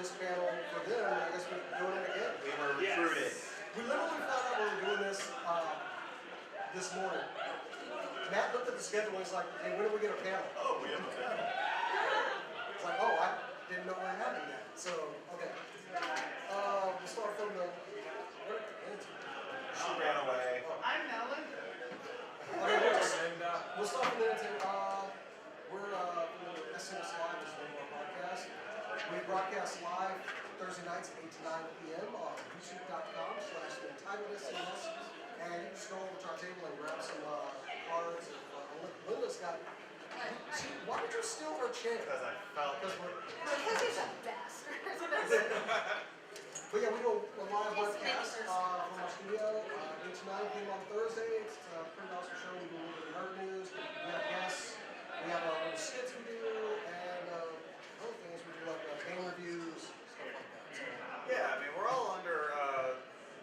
this panel for them, I guess we're doing it again. We were recruited. We literally found out we were doing this morning. Matt looked at the schedule and he's like, hey, when do we get a panel? Oh, we have a panel. It's like, oh, I didn't know we were having that. So, okay. We'll start from the... She ran away. I'm Ellen. Okay, we'll start from the end. We're SCNS Live, this is one of our podcasts. We broadcast live Thursday nights at 8 to 9 p.m. on youtube.com/entitled.SCNS. And you can scroll over to our table and grab some cards. Linda's got... See, why did you steal her chair? Because I felt Because it. He's a bastard. But yeah, we go a live webcast from our studio, 8 to 9 p.m. on Thursday. It's a pretty awesome show. We do a little bit of nerd news. We have guests. We have our little skits we do, and other things we do like game reviews, stuff like that. So, Yeah, I mean, we're all under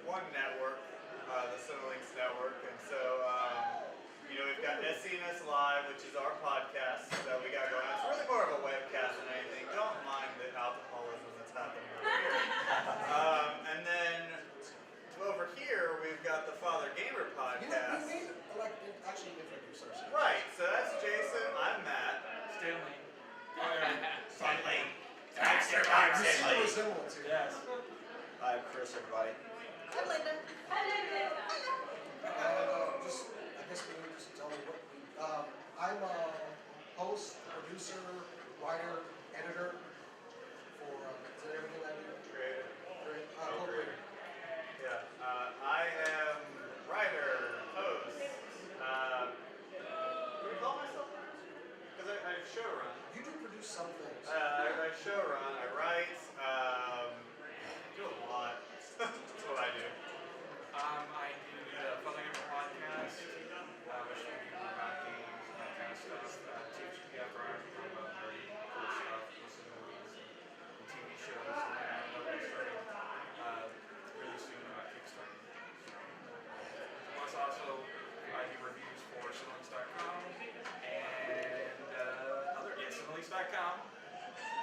one network, the Cinelinks network, and so, we've got SCNS Live, which is our podcast that we got going on. It's really more of a webcast than anything. Don't mind the alcoholism that's happening over here. And then over here, we've got the Father Gamer podcast. we need to actually introduce ourselves. Right, so that's Jason. I'm Matt. Stanley. Stanley. I'm Stanley. seeing a resemblance here. Yes. I'm Chris, everybody. I'm Linda. I guess we need to just tell me what we... I'm a host, producer, writer, editor for is that everything I do? Creator. Co-creator. Yeah. I am writer, host. What do you call myself? Because I showrun. You do produce some things. I showrun. I write. Do a lot. That's what I do. I do the Father Gamer podcast, which we do about games and that kind of stuff. Teach you after hours, we talk about very cool stuff, listen to movies and TV shows. And then we're starting really soon about Kickstarter. Plus also, I do reviews for Cinelinks.com and Cinelinks.com.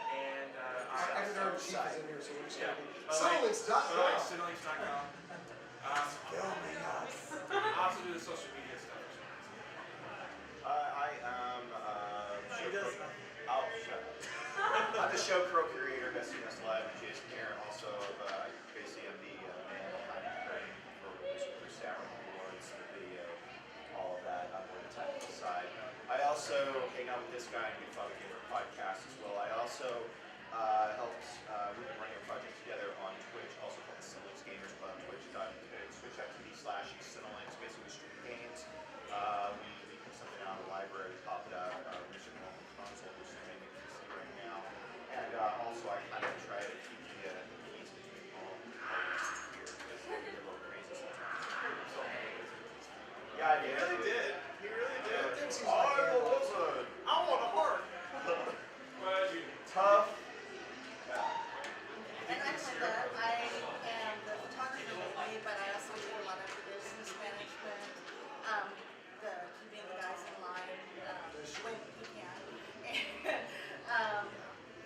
And Our editor-in-chief is in here, so we're just going to be... Cinelinks.com. Cinelinks.com. Filming us. I also do the social media stuff. I am She does. I'll shut up. I'm the show co-creator of SCNS Live and Jason here. Also, basically, I'm the man behind the curtain for the Sour Awards, the video, all of that. I'm on the technical side. I also hang out with this guy and do Father Gamer podcast as well. I also helped. We've been running a project together on Twitch, also called the Cinelinks Gamers Club. Twitch.tv/Cinelinks. Basically, we stream games. We put something out of the library, pop it up. We're shipping on the console, which is making PC right now. And also, I kind of try to keep the keys between home and here because they get a little crazy sometimes. Yeah, I He did. really did. He really did. I think she's I'm like a wizard. I want a heart. Well, you Tough. And I'm Linda. I am the photographer mainly, but I also do a lot of the business management, the keeping the guys in line when you can.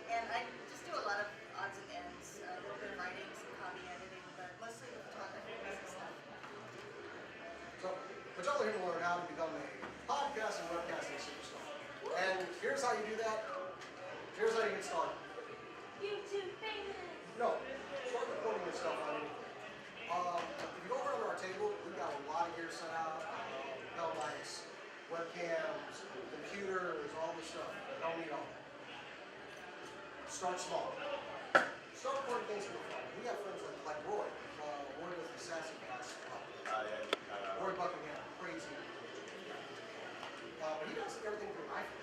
And I just do a lot of odds and ends, a little bit of writing, some copy editing, but mostly the photography and business stuff. So, but y'all are here to learn how to become a podcast and webcasting superstar. And here's how you do that. Here's how you get started. YouTube famous. No, start recording your stuff on anything. If you go over to our table, we've got a lot of gear set out. Bell lights, webcams, computers, all this stuff. You don't need all that. Start small. Start recording things for fun. We have friends like Roy. Roy was the Sassy Cast. Roy Buckingham, crazy. But he does everything through iPhone.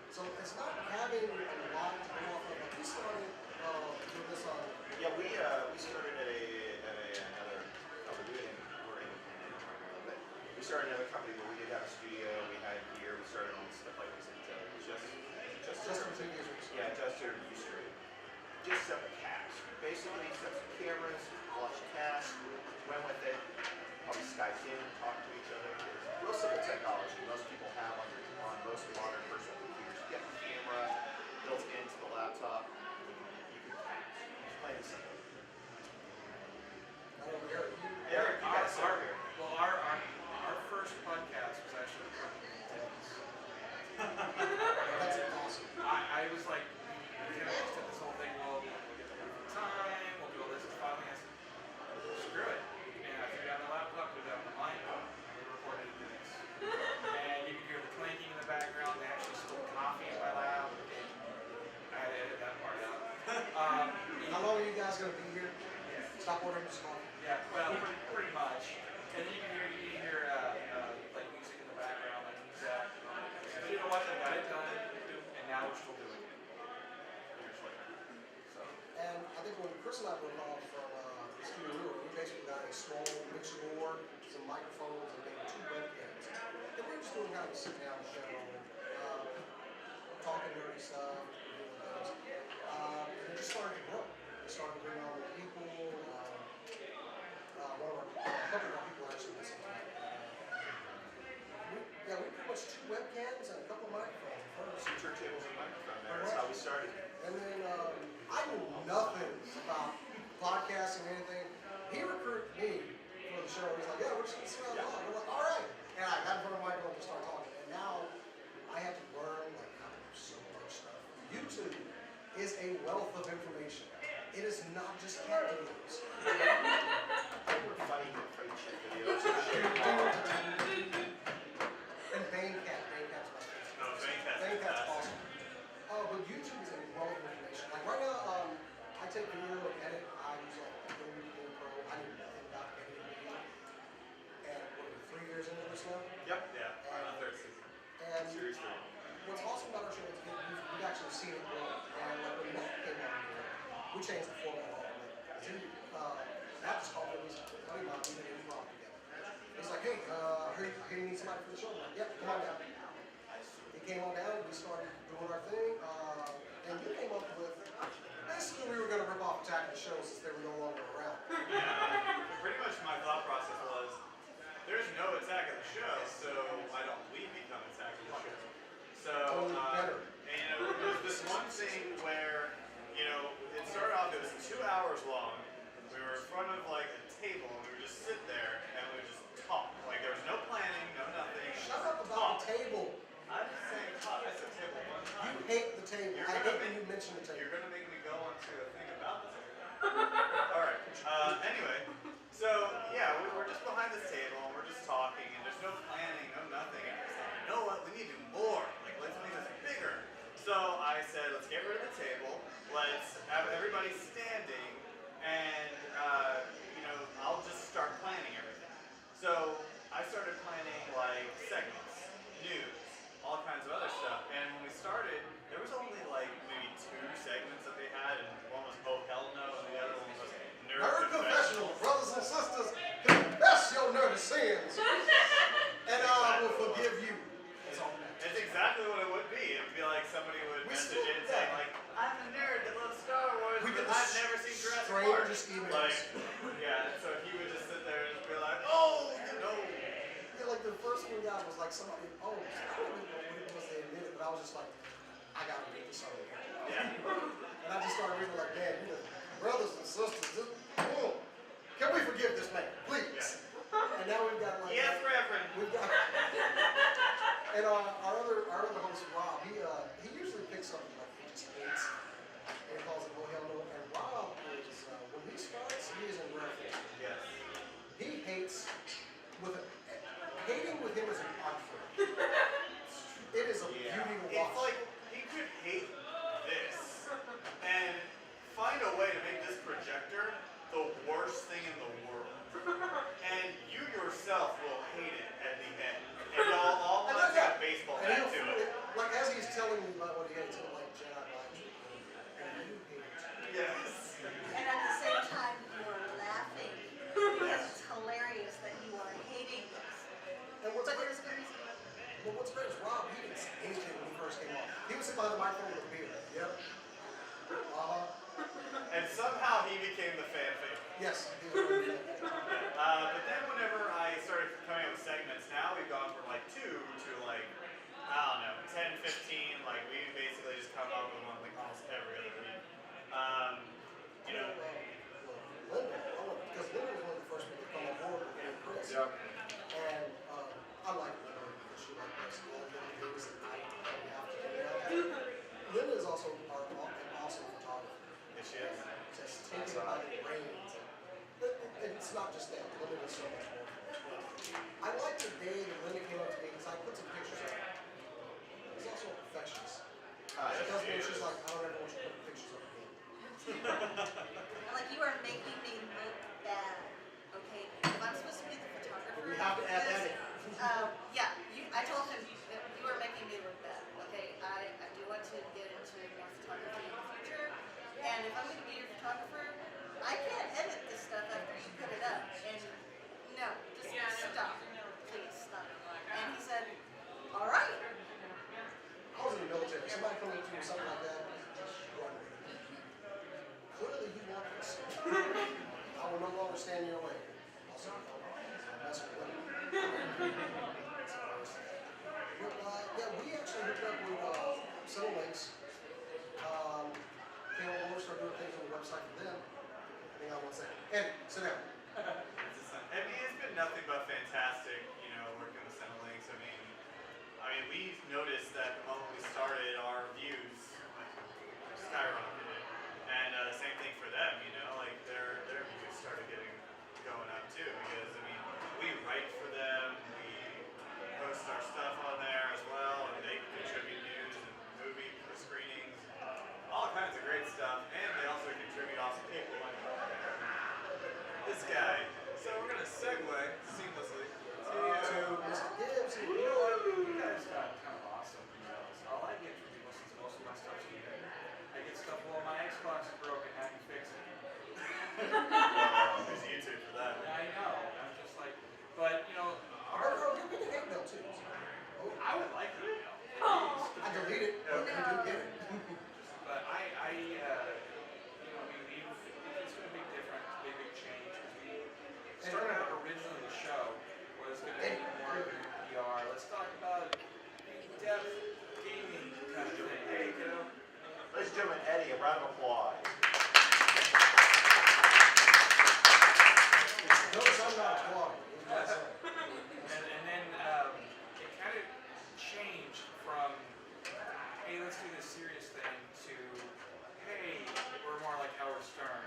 So it's not having a lot to go off of. Like we started doing this on. Yeah, we started at another company. We're independent primarily, but we started another company where we did have a studio. We had gear. We started on stuff like this. Just for TV users. Yeah, just your user. Just set the cast. Basically, set some cameras, watch cast, went with it. Probably Skype in, talk to each other. Real simple technology most people have on most modern personal computers. You get the camera built into the laptop. You can cast. Stop ordering this coffee. Yeah, well, pretty much. And then you hear like music in the background, like music. So you know what? They got it done, and now we're still doing it. Years later. So. And I think when Chris and I broke off from the studio, we basically got a small mixer board, some microphones, and maybe 2 webcams. And we were just doing kind of a sit-down show, talking nerdy stuff, doing things. And it just started to grow. We started to bring on more people. A couple of our people actually listened to it. We pretty much 2 webcams and a couple of microphones first. Some turntables and microphone there. That's how we started. And then I knew nothing about podcasting or anything. He recruited me for the show. He's like, yeah, we're just going to sit around and talk. I'm like, all right. And I got in front of the microphone and started talking. And now I have to learn like how to do so much stuff. YouTube is a wealth of information. It is not just cat videos. We're funny afraid shit videos. And Bane Cat's my favorite. Oh, Bane Cat's awesome. But YouTube is a wealth of information. Like right now, I take video and edit. I use like Adobe Premiere Pro. I knew nothing about editing video. And what are we, 3 years into this now? Yep. Yeah, we're on the 3rd season. And Series 3. what's awesome about our show is we've actually seen it grow. And like when Matt came on here, we changed the format all the way. Matt just called me. He's like, "Buddy, Mom, we did improv together." He's like, "Hey, you need somebody for the show?" I'm like, "Yep, come on down." He came on down. We started doing our thing. And you came up with basically we were going to rip off Attack of the Show since they were no longer around. Yeah, pretty much my thought process was, there's no Attack of the Show, so why don't we become Attack of the Show? So, Better. and there was this one thing where, it started off, it was 2 hours long. We were in front of like a table, and we would just sit there, and we would just talk. Like there was no planning, no nothing. Shut up about the table. I'm just saying talk. I said table one time. You hate the table. I hate when you mention the You're table. gonna make me go onto a thing about the table. Alright. Anyway, so yeah, we're just behind this table and we're just talking and there's no planning, no nothing. And it's like, you know what, we need to do more. Like let's make this bigger. So I said, let's get rid of the table, let's have everybody standing, and I'll just start planning everything. So I started planning like segments, news, all kinds of other stuff. And when we started, there was only like maybe 2 segments that they had, and one was Oh Hell No, and the other one was Nerd Confessional, brothers and sisters, confess your nerdy sins, and I will forgive you. It's exactly what it would be. It would be like somebody would message in saying like, I'm a nerd that loves Star Wars, but I've never seen Jurassic Park. Like, yeah, so he would just sit there and be like, oh, no. Yeah, like the first one we got was like somebody, I don't even know what it was they admitted, but I was just like, I gotta read this over here. Yeah. And I just started reading like, man, brothers and sisters, can we forgive this man, please? Yeah. And now we've got like, yes, Reverend. We've got, and our other host Rob, he usually picks something like he just hates, and he calls it Oh Hell No. And Rob is when he starts, he is in reference. Yes. He hates hating with him is an art form. It is a beauty to watch. It's like he could hate this and find a way to make this projector the worst thing in the world. And you yourself will hate it at the end. And all want to have baseball bat to it. Like as he's telling me about what he hates, he'll like Jedi mind you. And you hate it. Yes. And at the same time, you are laughing because it's hilarious that you are hating this. And what's But great, there's a good reason. well, what's great is Rob, he didn't say anything when he first came on. He would sit behind the microphone with a beer. Yep. And somehow he became the fan favorite. Yes. He was really good. But then whenever I started coming up with segments, now we've gone from like 2 to like, I don't know, 10, 15. Like we basically just come up with one like almost every other week. Linda, because Linda was one of the first people to come on board with me and Chris. Yep. And I like Linda because she like does all the things that I don't have to do. Linda is also an awesome photographer. Yes, she is. Just taking it by the reins. It's not just that. Linda does so much more. I like the day that Linda came up to me because I put some pictures up. She's also a perfectionist. She tells me, she's like, I don't ever want you to put pictures up again. I'm like, you are making me look photographer, I can't edit this stuff after you put it up. And no, just stop. Please stop. And he said, all right. I was in the military. If somebody comes up to me with something like that, just run with it. Clearly, you want this. I will no longer stand in your way. Also, that's what yeah, we actually hooked up with Cinelinks. Came on board, started doing things on the website for them. Hang on one second. Andy, sit down. I mean, it's been nothing but fantastic, you know, working with Cinelinks. I mean, we noticed that the moment we started, our views skyrocketed, and the same thing for them. You know, like their views started going up too, because I mean, we write for them, we post our stuff on there as well, and they contribute news and movie screenings, all kinds of great stuff, and they also contribute awesome people like this guy. So we're gonna segue seamlessly To Mr. Gibbs. You guys got kind of awesome emails. All I get from people, since most of my stuff's eBay, I get stuff, well, my Xbox is broken, how do you fix it? There's YouTube for that. I know. I'm just like, but you know, Give me the hate mail too. I would like to know. I delete it. You do get it. But you know, it's going to be different, it's a big change. We started out originally the show was going to be more of PR. Let's talk about in-depth gaming kind of thing. Hey, kiddo. Ladies and gentlemen, Eddie, a round of applause. Notice I'm not applauding. And then it kind of changed from, hey, let's do this serious thing to, hey, we're more like Howard Stern.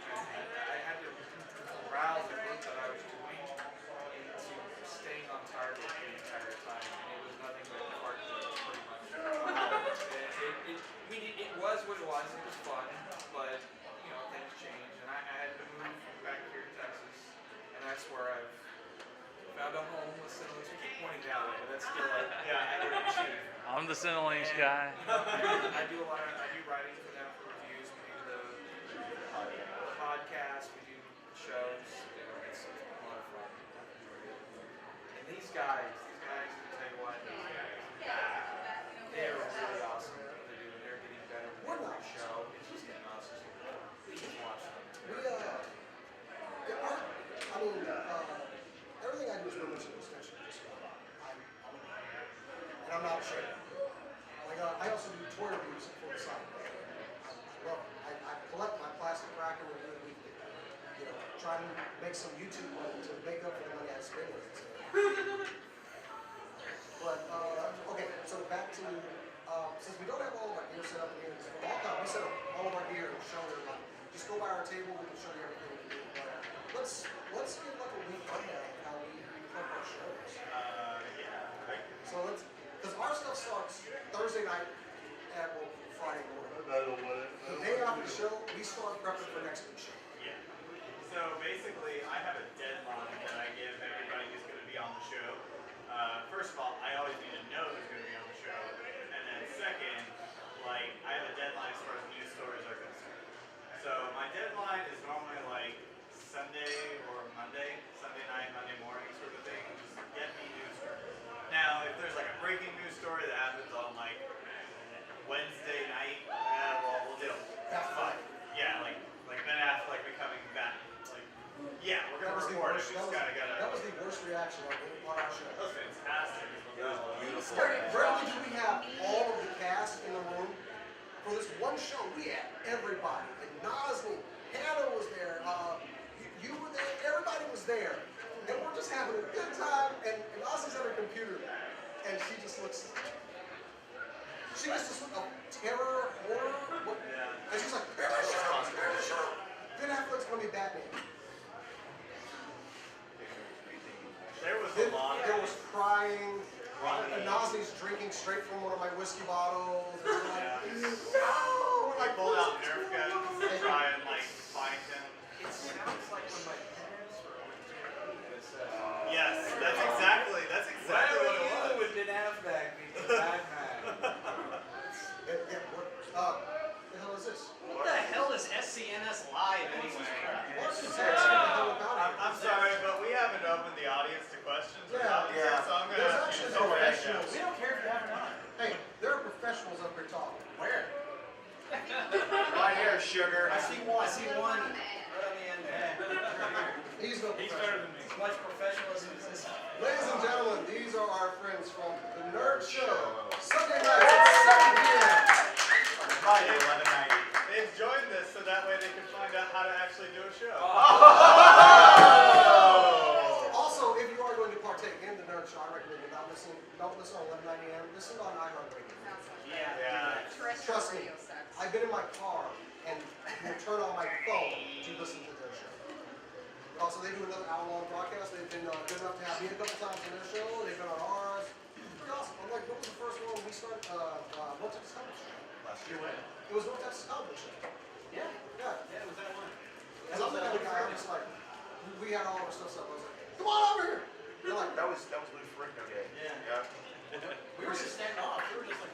And I had to corral the group that I was doing into staying on target the entire time. And it was nothing but art, pretty much. It was what it was. It was fun, but you know, things changed, and I had to move back here to Texas, and that's where I've found a home with Cinelinks. We keep pointing that way, but that's still like, yeah, I achieve. I'm the Cinelinks guy. I do writing for them for reviews. We do the podcast. We do shows. You know, it's a lot of fun. And these guys, I'll tell you what, they're really awesome at what they do. They're getting better with every show. It's just getting awesome. Please watch them. Everything I do is pretty much an extension of this guy. And I'm not ashamed. Like, I also do toy reviews for the site. I love it. I collect my plastic rack and review it weekly. You know, trying to make some YouTube money to make up for the money I spend with it. But, okay, so back to, since we don't have all of our gear set up here, we set up all of our gear and show everybody. Just go by our table, we can show you everything we do. But let's get like a week rundown of how we prep our shows. Yeah. Okay. So because our stuff starts Thursday night at Friday morning. The day after the show, we start prepping for next week's show. Yeah. So basically, I have a deadline that I give everybody who's going to be on the show. First of all, I always need to know who's going to be on the show. And then second, like, I have a deadline as far as news stories are concerned. So my deadline is normally like Sunday or Monday night, Monday morning sort of thing. Just get me news stories. Now, if there's like a breaking news story that happens on like Wednesday night, well, we'll deal with it. That's fine. Yeah, like Ben Affleck becoming Batman. Like, yeah, we're gonna record it. That was the worst reaction on our show. That was fantastic. It was beautiful. Rarely do we have all of the cast in the room. For this one show, we had everybody. And Nazni, Hannah was there, you were there, everybody was there. And we're just having a good time, and Nazi's at her computer, and she just looks a terror, horror, and she's like, Ben Affleck's gonna be Batman. There was a lot. There was crying. Nazi's drinking straight from one of my whiskey bottles. And we're like, no! We're like, pulled out Nerf guns to try and like find him. It sounds like when my parents were on TV, it says, Yes, that's exactly what it was. with Ben Affleck being Batman. the hell is this? What the hell is SCNS there, sugar. I see one right on the end there. He's no He's professional. better than me. As much professionalism as this. Ladies and gentlemen, these are our friends from the Nerd Show. Sunday nights at 7 p.m. Friday, 11:90. They've joined this so that way they can find out how to actually do a show. Also, if you are going to partake in the Nerd Show, I recommend you don't listen on 11:90 a.m. Listen on iHeartRadio. Yeah. Trust me, I've been in my car and will turn on my phone to listen to their show. But also, they do another hour-long broadcast. They've been good enough to have me a couple times on their show. They've been on ours. Pretty awesome. I'm like, what was the first one we started? North Texas Comedy Show. Last year. It was North Texas Comedy Show. Yeah. Yeah. Yeah, it was that one. Because I'm the kind of guy, I'm just like, we had all our stuff set up. I was like, come on over here. They're like, That was Lou Ferrigno day. Yeah. We were just standing off. We were just like,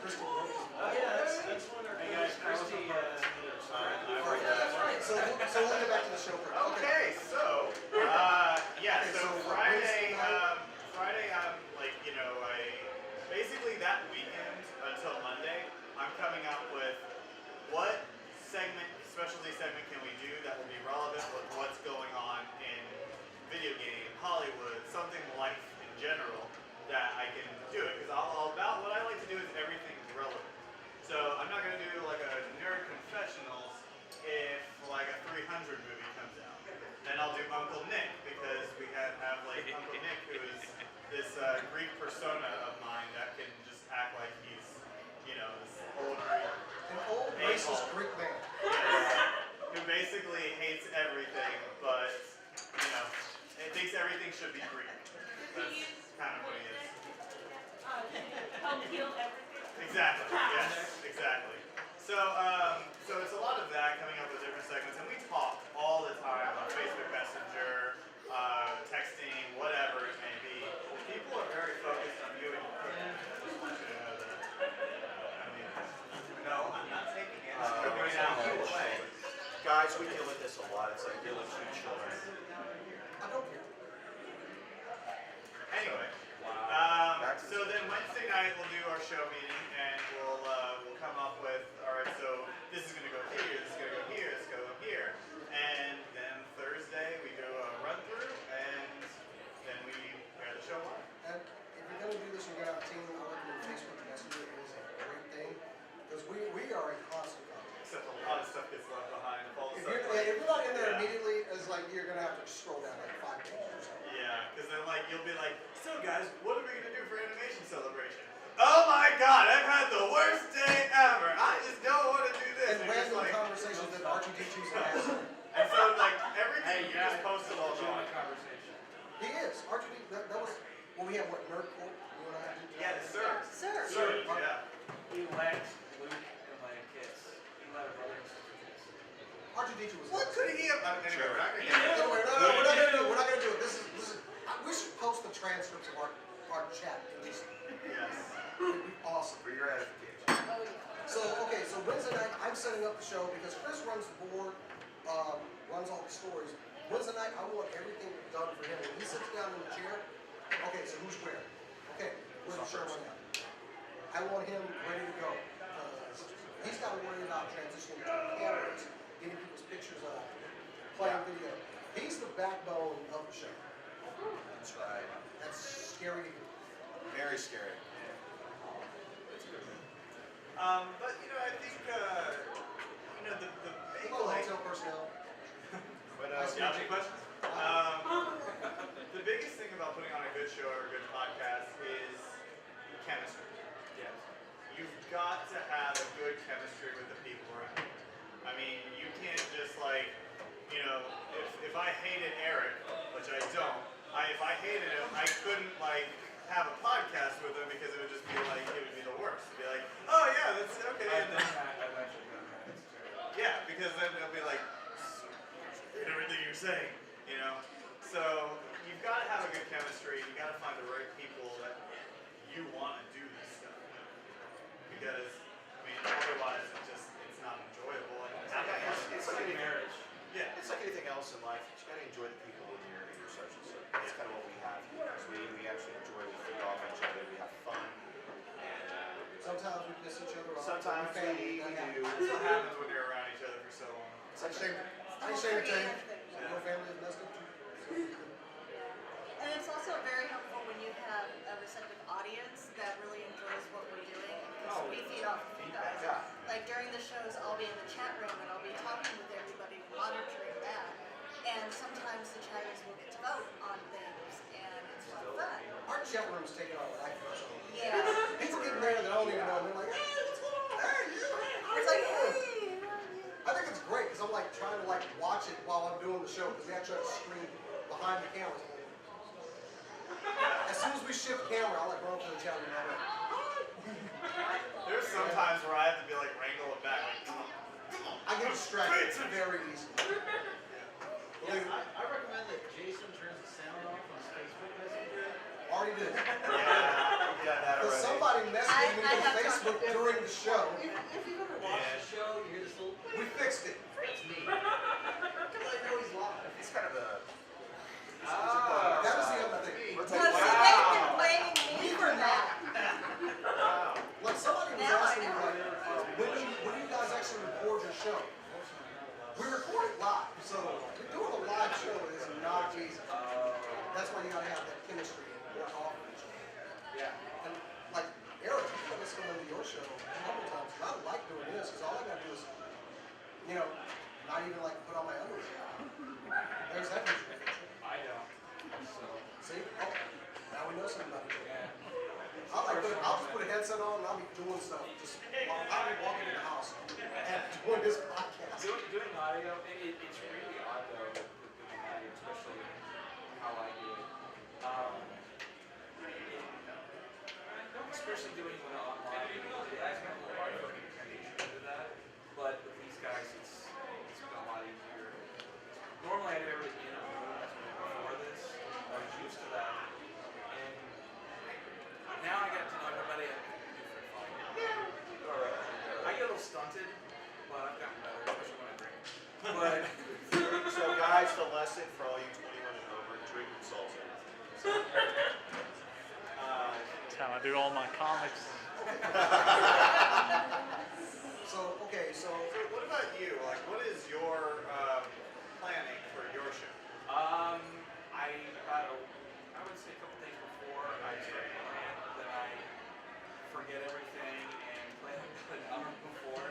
Christy Brooks. oh yeah, that's one of our Christy. That's right. So we'll get back to the show for now. Okay, so Friday, I'm like, basically that weekend until Monday, I'm coming up with what specialty segment can we do that will be relevant with what's going on in video game, Hollywood, something life in general that I can do it because about what I like to do is everything relevant. So I'm not gonna do like a nerd confessionals if like a 300 movie comes out. Then I'll do Uncle Nick because we have like Uncle Nick who is this Greek persona of mine that can just act like he's this old Greek. An old racist Greek man. Who basically hates everything, but it thinks everything should be Greek. That's kind of what he is. Help heal everything. Exactly. Yes. Exactly. So it's a lot of that coming up with different segments, and we talk all the time on Facebook Messenger, texting, whatever it may be. People are very focused on you and your cooking. I just want you to know that. I mean, no, I'm not taking it. It's going down the way. Guys, we deal with this a lot. It's like dealing with two children. I don't care. Anyway, so then Wednesday night we'll do our show meeting, and we'll come up with, all right, so this is going to go here, this is going to go here, this is going to go here, and then Thursday we do a run through, and then we air the show live. And if you're going to do this and get out a team, I recommend Facebook Messenger is a great thing because we are in constant contact. Except a lot of stuff gets left behind. All of a If sudden, you're not in there Yeah. immediately, it's like you're going to have to scroll down like 5 pages or something. Yeah, because then you'll be like, so guys, what are we going to do for animation celebration? Oh my god, I've had the worst day ever. I just don't want to do this. And You're just random like, conversations that R2D2's having. and so everything you just posted all Join wrong. the conversation. He is. R2D, that was, well, we have what, Nerd Corp? You and I did. Yeah, sir. Sir. Sir, yeah. He let Luke and like kiss. He let a brother and sister kiss. R2D2 was. What could he have? Anyway, we're not going to get No, we're not going to do it. We're not going to do it. This is we should post the transcripts of our chat at least. Yes. It'd be awesome. For your edification. Oh yeah. So Wednesday night I'm setting up the show because Chris runs the board, runs all the stories. Wednesday night I want everything done for him. When he sits down in the chair, okay, so who's where? Okay, where's the show right now? I want him ready to go. He's got to worry about transitioning between cameras, getting people's pictures up, playing video. He's the backbone of the show. That's right. That's scary to do. Very scary. But I think the big Hello, hotel personnel. But Yeah, any questions? The biggest thing about putting on a good show or a good podcast is chemistry. Yes. You've got to have a good chemistry with the people around you. I mean, you can't just if I hated Eric, which I don't, if I hated him, I couldn't have a podcast with him because it would just be it would be the worst. It'd be like, oh yeah, that's okay. I've And done then, that. I've actually done that. It's terrible. yeah, because then it'll be like, everything you're saying, So you've got to have a good chemistry. You got to find the right people that you want to do this stuff with. Because otherwise it's not enjoyable. And it's like anything. Marriage. Yeah. It's like anything else in life. You got to enjoy the people in your social circle. That's kind of what we have. So we actually enjoy. We feed off each other. We have fun, and Sometimes we piss each other off. Sometimes family, we that do. happens. That's what happens when you're around each other for so long. I ain't ashamed to tell you. Your family is messed up too. And it's also very helpful when you have a receptive audience that really enjoys what we're doing because we feed off of you guys. Yeah. Like during the shows, I'll be in the chat room and I'll be talking with everybody, monitoring that. And sometimes the chatters will get to vote on things, and it's a lot of fun. Our chat room's taking on a life of its own. Yeah. People get there that I don't even know. And they're like, hey, what's going on? Hey, you. It's like, hey, I think it's great because I'm like trying to like watch it while I'm doing the show because we actually have a screen behind the cameras. As soon as we shift camera, I'll like run up to the chat room and I'm like, There's some times where I have to be like wrangle it back. Like, come on. I get distracted very easily. I recommend that Jason turns the sound off on his Facebook Messenger. Already did. Yeah, we've done that Because already. somebody messaged me I on have Facebook during the show. If you've ever watched the show, you hear this little. We fixed it. It's me. Because I know he's live. It's kind of a. That was the other thing. We're no, taking- see, they've been blaming me for that. Like somebody was Now I asking me know. like, when do you guys actually record your show? We record it live, so doing a live show is not easy. That's why you gotta have that chemistry and work off of each other. Yeah. And like Eric, you listen to your show a couple times. I like doing this because all I gotta do is, not even like put on my underwear. There's that visual feature. I don't. So, See? Oh, now we know something about each other. yeah. I'll just put a headset on and I'll be doing stuff. I'll be walking in the house and doing this podcast. Doing audio, it's really odd though, with doing audio, especially how I do it. Especially doing it online, it has been a little hard for me to transition into that. But with these guys, it's been a lot easier. Normally I do everything in a room before this. I was used to that. And now I got to know everybody at different fun. I get a little stunted, but I've gotten better, especially when I drink. But So, guys, the lesson for all you 21 and over: drink and salsa. That's how I do all my comics. So what about you? Like, what is your planning for your show? I would say a couple days before I start playing, then I forget everything and plan an hour before.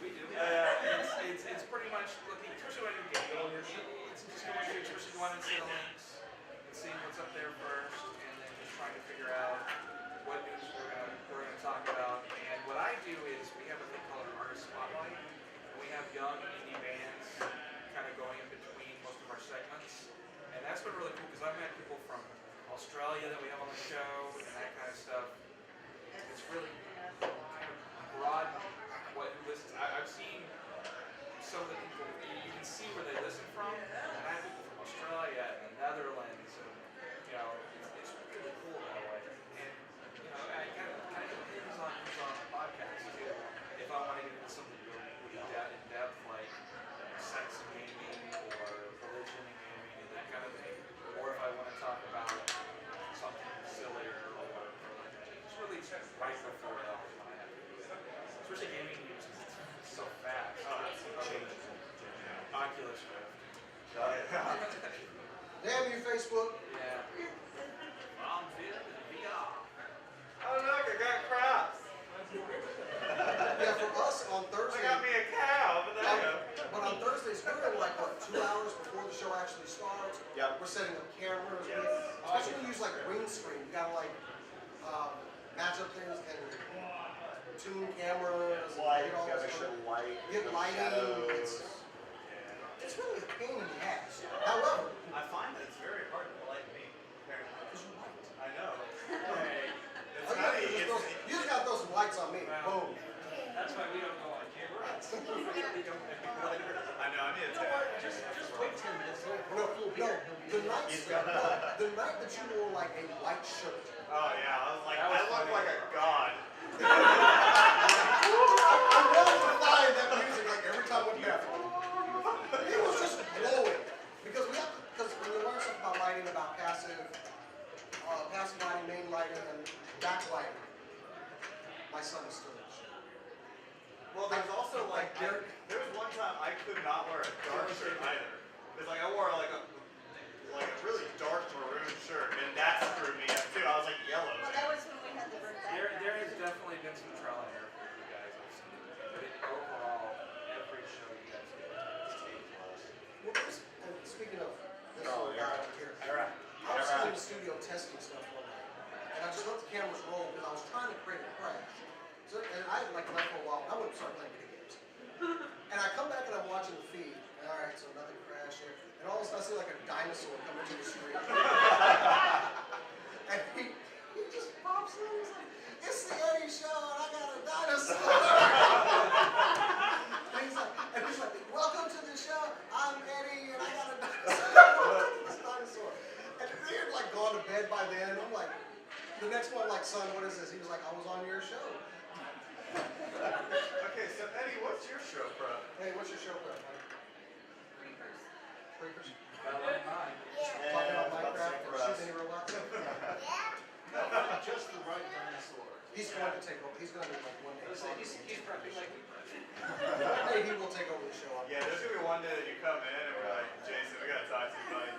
We do. It's pretty much looking, especially when you're gaming. It's just going through, especially going into the links and seeing what's up there first, and then just trying to figure out what news we're gonna talk about. And what I do is we have a thing called an artist spotlight. We have young indie bands kind of going in between most of our segments. And that's been really cool because I've met people from Australia that we have on the show and that kind of stuff. It's really broad what who listens. I've seen some of the people, you can see where they listen from. And I have people from Australia and the Netherlands. And, it's really cool that way. And, I kind of depends on who's on the podcast too. If I want to get into something really in depth like sex and gaming or religion and gaming and that kind of thing, or if I want to talk about something sillier or just really right before that when I have to do it. Especially gaming news because it's so fast. Changes. Oculus Rift. damn you, Facebook. Yeah. I'm fit in VR. Oh look, I got crops. Yeah, for us on I Thursday. got me a cow over there. But on Thursdays, we're in like 2 hours before the show actually starts. Yep. We're setting up cameras. Yes. Especially when you use like green screen, you gotta like match up things and tune cameras. Light, get all you gotta this make sure stuff. the light. Get the lighting. shadows. It's really a pain in the ass. However, I find that it's very hard to like me, apparently. because you're white. I know. Hey, it's All you gotta funny. do is throw- You just gotta throw some lights on me. Wow. Boom. That's why we don't go on camera. I know, I need to Just wait 10 minutes. No, the night that you wore like a white shirt. Oh yeah, I was like, That was I look funny. like a god. I wanted to find that music like every time we left. It was just glowing. Because when we learn stuff about lighting, about passive lighting, main lighting, and backlighting, not wear a dark shirt either. Because like I wore like a really dark maroon shirt, and that screwed me up too. I was like yellow. Well, that was when we had the bird There has definitely been some trial and error for you guys. I've seen, but overall, every show you guys get is A+. Well, and speaking of this little guy over here, Alright. I was sitting in the studio testing stuff one night, and I just let the cameras roll because I was trying to create a crash. So, and I had like left for a while, and I wouldn't start playing video games. And I come back and I'm watching the feed, and all right, so nothing crashed here, and all of a sudden I see like a dinosaur come into the screen. And he just pops in, he's like, it's the Eddie Show, and I got a dinosaur. and he's like, welcome to the show, I'm Eddie, and I got a dinosaur. And he had like gone to bed by then. I'm like, the next one, like, son, what is this? He was like, I was on your show. Okay, so Eddie, what's your show prep? Hey, what's your show prep? Creepers. Creepers? Yeah. Talking about Minecraft and shooting any robots? Just the right dinosaur. He's going to take over. He's going to be like one day. He's prepping like we prep. One day he will take over the show. Yeah, there's gonna be one day that you come in and we're like, Jason, we gotta talk to you, buddy.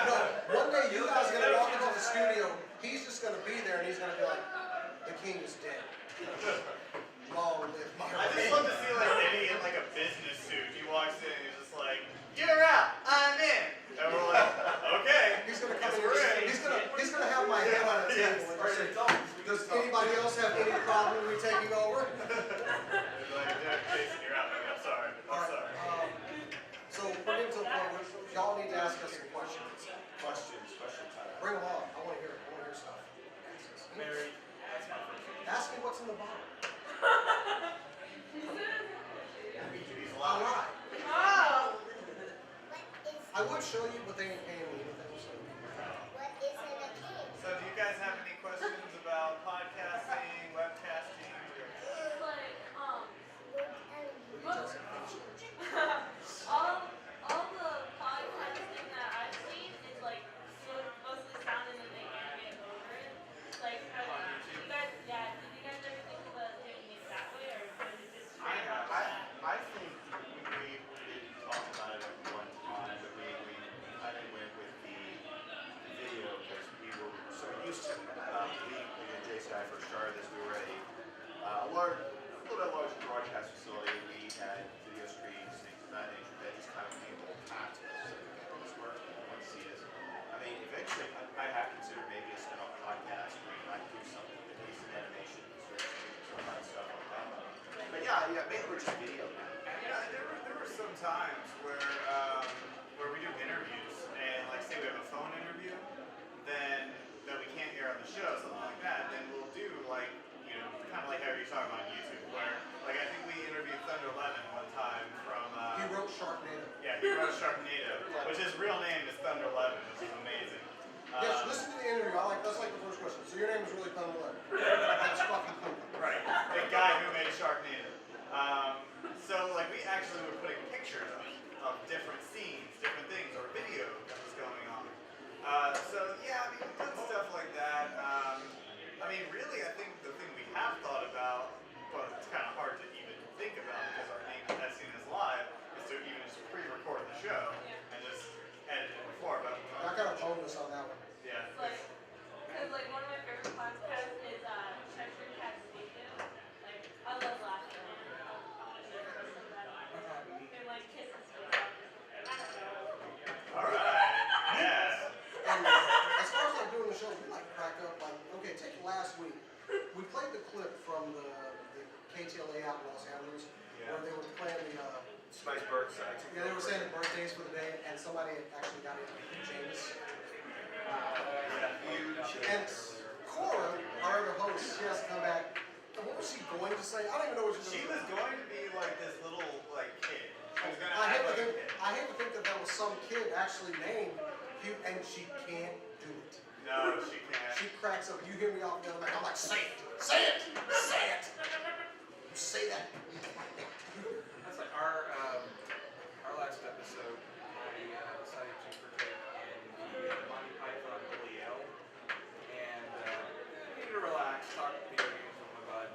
No, one day you guys are going to walk into the studio. He's just going to be there and he's going to be like, the king is dead. Long live my I just reign. love to see like Eddie in like a business suit. He walks in and he's just like, you're out, I'm in. And we're like, okay. He's gonna come guess in. we're in. He's gonna have my head on the Yes. table and say, "Does anybody else have any problem with me taking over?" He's like, yeah, Jason, you're out. I'm sorry. All I'm right. sorry. So we're getting to the point where y'all need to ask us some questions. Question time. Bring them on. I want to hear it. I want to hear stuff. Mary, that's my first one. Ask me what's in the bottle. He's I loud. lied. Oh. I would show you, but they ain't paying me anything. So. So do you guys have any questions about podcasting, webcasting? It's like, Just all the podcasting that I've seen is like mostly sound and then they animate over it. Like, you guys, yeah, did you guys ever think about doing it that way, or was it just straight up? I think we did talk about it at one time, but we kind of went with the video because we were so used to it. We and Jason and I first started this, we were at a little bit larger broadcast facility. We had video screens, things of that nature. That just kind of became a little packed to us. This work, I want to see this. I mean, eventually, I have considered maybe a spin-off podcast where you might do something with at least an animation, some kind of stuff like that. But yeah, mainly we're just video now. You know, there were some times where we do interviews and like say we have a phone interview, then that we can't hear on the show, something like that, then we'll do like, you know, kind of like how you're talking about YouTube, where like I think we interviewed Thunder 11 one time from he wrote Sharknado. yeah, he wrote Sharknado, which his real name is Thunder 11, which is amazing. Yes, listen to the interview. That's like the first question. So your name is really Thunder Levin. That's fucking cool. Right, the guy who made Sharknado. So like we actually were putting pictures of different scenes, different things, or video that was going on. So yeah, I mean we've done stuff like that. I mean really I think the thing we have thought about, but it's kind of hard to even think about because our name is SCNS Live, is to even just pre-record the show and just edit it before. But I got a bonus on that one. yeah. Like, cause like one of my favorite podcasts is Cheshire Cat Station. Like, I love laughing at it. And like kisses for I don't know. All right. Yes. And as far as like doing the show, we like crack up. Like, okay, take last week. We played the clip from the KTLA out in Los Angeles where they were playing the. Spice Burnside. Yeah, they were saying the birthdays for the day, and somebody had actually got into James. And Cora, our other host, she has to come back. And what was she going to say? I don't even know what she was She going was to say. going to be like this little like kid. She was gonna I act hate to like a think. kid. I hate to think that that was some kid actually named Hugh, and she can't do it. No, she can't. She cracks up. You hear me off the other mic. I'm like, say it, say it, say it. You say that. That's like our last episode. I decided to partake in the Monty Python Holy L, and needed to relax, talk video games with my bud,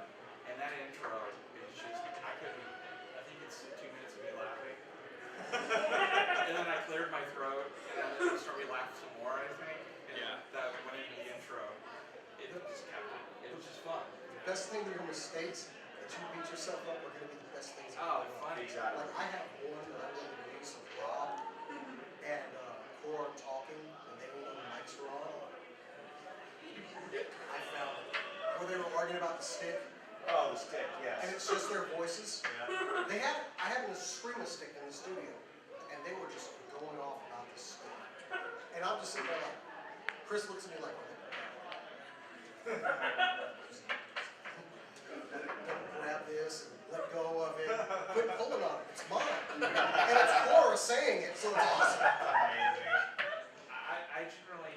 and that intro is just I think it's 2 minutes of me laughing, best thing, your mistakes that you beat yourself up are going to be the best things. Oh, funny. Exactly. Like I have one that I went to release of Rob and Cora talking, and they didn't know the mics were on. I found it. Where they were arguing about the stick, Oh, the stick, yes. and it's just their voices. Yeah. I had a screamer stick in the studio, and they were just going off about the stick. And I'm just sitting there like, Chris looks at me like, don't grab this and let go of it. Quit pulling on it. It's mine. And it's Cora saying it, so it's awesome. I generally,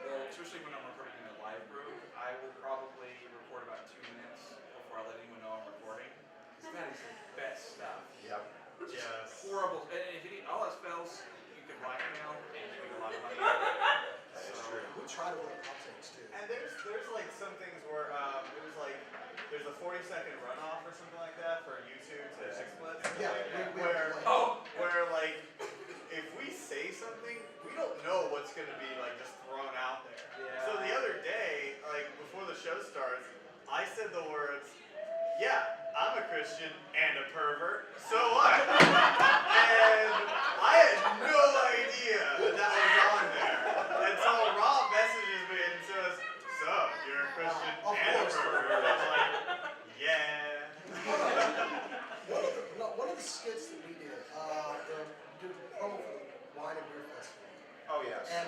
well, especially when I'm recording in a live room, I will probably record about 2 minutes before I let anyone know I'm recording. Because that is the best stuff. Yep. Yes. Horrible. And if you need all else fails, you can blackmail and you make a lot of money. That is true. We try to win outtakes too. And there's like some things where it was like there's a 40-second runoff or something like that for YouTube to exploit. Yeah, Where Oh! where like if we say something, we don't know what's gonna be like just thrown out there. Yeah. So the other day, like before the show starts, I said the words, "Yeah, I'm a Christian and a pervert. So what?" And I had no idea that was on there until Rob messages me and says, "So you're a Christian Of and a course. pervert?" I'm like, "Yeah." One of the skits that we did, the promo for the Wine and Beer Festival, Oh, yes. and